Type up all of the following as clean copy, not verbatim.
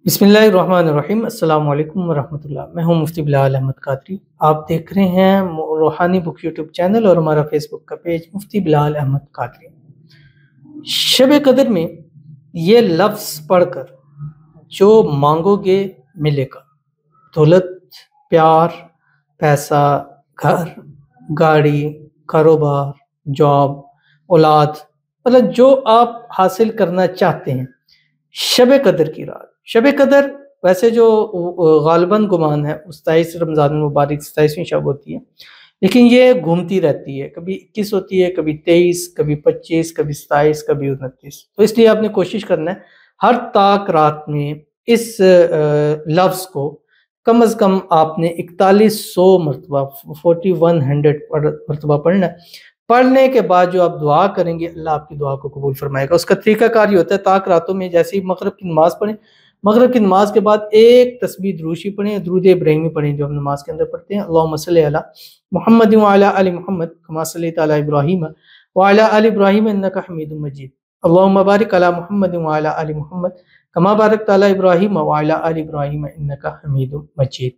बिस्मिल्लाहिर्रहमानिर्रहीम। अस्सलाम वालेकुम वरहमतुल्लाह। मैं हूं मुफ्ती बिलाल अहमद कादरी। आप देख रहे हैं रूहानी बुक यूट्यूब चैनल और हमारा फेसबुक का पेज मुफ्ती बिलाल अहमद कादरी। शब कदर में ये लफ्ज़ पढ़कर जो मांगोगे मिलेगा। दौलत, प्यार, पैसा, घर, गाड़ी, कारोबार, जॉब, औलाद, मतलब जो आप हासिल करना चाहते हैं शब कदर की रात। शब कदर वैसे जो गालिबन गुमान है 27 रमज़ान मुबारक 27वीं शब होती है, लेकिन ये घूमती रहती है, कभी 21 होती है, कभी 23, कभी 25, कभी 27, कभी 29। तो इसलिए आपने कोशिश करना है हर ताक रात में इस लफ्ज़ को कम अज़ कम आपने 4100 मरतबा 4100 मरतबा पढ़ना है। पढ़ने के बाद जो आप दुआ करेंगे अल्लाह आपकी दुआ को कबूल फरमाएगा। उसका तरीक़ाकार ये होता है, ताक रातों में जैसे ही मगरिब की नमाज़ पढ़ें, मगरिब की नमाज़ के बाद एक तस्बीह दुरूशी पढ़ें, दुरूद इब्राहिमी पढ़ें जो हम नमाज़ के अंदर पढ़ते हैं। अल्लाहुम्मा सल्लि अला मुहम्मद व अला आलि मुहम्मद कमा सल्लैता अला इब्राहीम व अला आलि इब्राहीम इन्नका हमीदुम मजीद। अल्लाहुम्मा बारिक अला मुहम्मद व अला आलि मुहम्मद कमा बारकता अला इब्राहीम व अला आलि इब्राहीम इन्नका हमीदुम मजीद।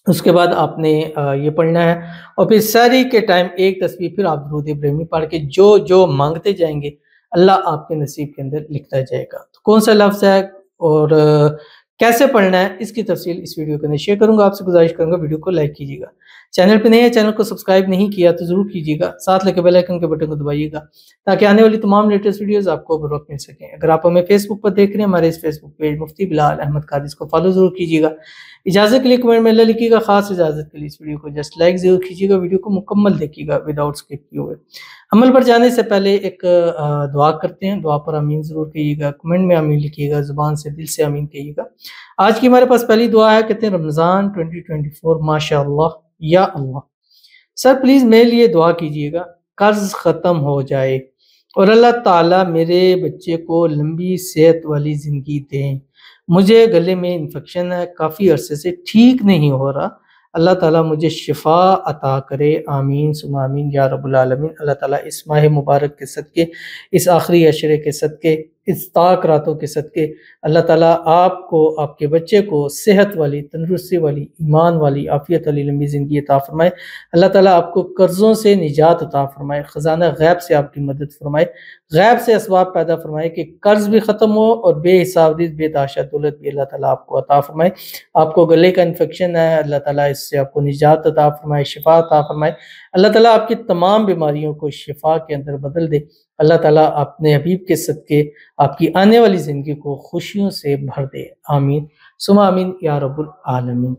उसके बाद आपने ये पढ़ना है और फिर सहरी के टाइम एक तस्बीह फिर आप दुरूद इब्राहिमी पढ़ के जो जो मांगते जाएंगे अल्लाह आपके नसीब के अंदर लिखता जाएगा। तो कौन सा लफ्ज़ है और कैसे पढ़ना है इसकी तफसील इस वीडियो के अंदर शेयर करूंगा। आपसे गुजारिश करूंगा वीडियो को लाइक कीजिएगा, चैनल पे नए हैं चैनल को सब्सक्राइब नहीं किया तो जरूर कीजिएगा, साथ लगे बेल आइकन के बटन को दबाइएगा ताकि आने वाली तमाम लेटेस्ट वीडियोस आपको बर वक्त मिल सकें। अगर आप हमें फेसबुक पर देख रहे हैं, हमारे इस फेसबुक पेज मुफ्ती बिलाल अहमद कादरी, इसको फॉलो जरूर कीजिएगा। इजाज़त के लिए कमेंट में अल्लाह लिखिएगा, खास इजाज़त के लिए इस वीडियो को जस्ट लाइक जरूर कीजिएगा, वीडियो को मुकम्मल देखिएगा विदाउट स्किप किए हुए। अमल पर जाने से पहले एक दुआ करते हैं, दुआ पर आमीन ज़रूर कहिएगा, कमेंट में आमीन लिखिएगा, ज़ुबान से दिल से आमीन कहिएगा। आज की हमारे पास पहली दुआ है, कहते हैं रमज़ान 2024 माशाअल्लाह या अल्लाह। सर प्लीज़ मेरे लिए दुआ कीजिएगा, कर्ज ख़त्म हो जाए और अल्लाह ताला मेरे बच्चे को लंबी सेहत वाली ज़िंदगी दें। मुझे गले में इन्फेक्शन है, काफ़ी अरसे से ठीक नहीं हो रहा। अल्लाह ताला मुझे शिफा अता करे, आमीन सुम्मा आमीन या रब्बुल आलमीन। अल्लाह ताला इस माह मुबारक के सदके, इस आखिरी अशरे के सदके, इस ताक रातों के सदके अल्लाह ताला आपको, आपके बच्चे को सेहत वाली, तंदुरुस्ती वाली, ईमान वाली, आफियत वाली लंबी ज़िंदगी अता फरमाए। अल्लाह ताला आपको कर्ज़ों से निजात अता फरमाए, ख़ज़ाना गैब से आपकी मदद फरमाए, गैब से असबाब पैदा फरमाए कि कर्ज़ भी ख़त्म हो और बेहिसाब बेदाशा दौलत भी अल्लाह ताला आपको अता फरमाए। आपको गले का इन्फेक्शन है, अल्लाह ताला इससे आपको निजात अता फरमाए, शिफा अता फरमाए। अल्लाह ताला आपकी तमाम बीमारियों को शिफा के अंदर बदल दे। अल्लाह ताला अपने हबीब के सदके आपकी आने वाली ज़िंदगी को खुशियों से भर दे, आमीन सुम्मा आमीन या रब्बुल आलमीन।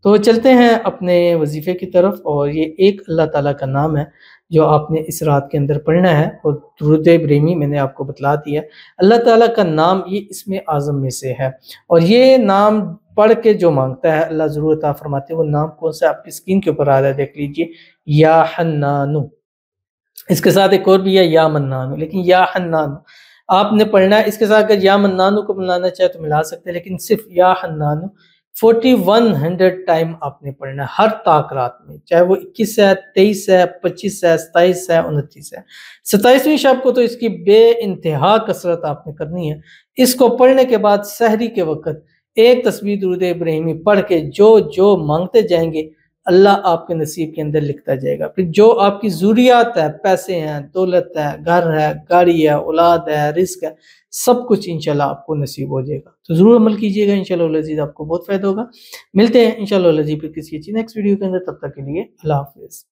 तो चलते हैं अपने वजीफ़े की तरफ, और ये एक अल्लाह ताला का नाम है जो आपने इस रात के अंदर पढ़ना है, और दुरूद इब्राहिमी मैंने आपको बतला दिया। अल्लाह ताला का नाम ये इसमें आज़म में से है, और ये नाम पढ़ के जो मांगता है अल्लाह ज़रूर अता फरमाते हैं। वो नाम कौन सा आपकी स्क्रीन के ऊपर आ रहा है, देख लीजिए, या हन्नानु। इसके साथ एक और भी है या मन्नानु, लेकिन या हन्नानु आपने पढ़ना है। इसके साथ अगर या मन्नानु को मिलाना चाहे तो मिला सकते हैं, लेकिन सिर्फ या हन्नानु 4100 टाइम आपने पढ़ना है हर ताक रात में, चाहे वो 21 है, 23 है, 25 है, 27 है, 29 है। 27वीं शब को तो इसकी बे इंतहा कसरत आपने करनी है। इसको पढ़ने के बाद सहरी के वक्त एक तस्बीह दुरूद इब्राहिमी पढ़ के जो जो मांगते जाएंगे अल्लाह आपके नसीब के अंदर लिखता जाएगा। फिर जो आपकी ज़रूरियात है, पैसे हैं, दौलत है, घर है, गाड़ी है, औलाद है, रिस्क है, सब कुछ इंशाल्लाह आपको नसीब हो जाएगा। तो ज़रूर अमल कीजिएगा, इंशाल्लाह अज़ीज़ आपको बहुत फ़ायदा होगा। मिलते हैं इंशाल्लाह अज़ीज़ फिर किसी अच्छी नेक्स्ट वीडियो के अंदर, तब तक के लिए अल्लाह हाफ़िज़।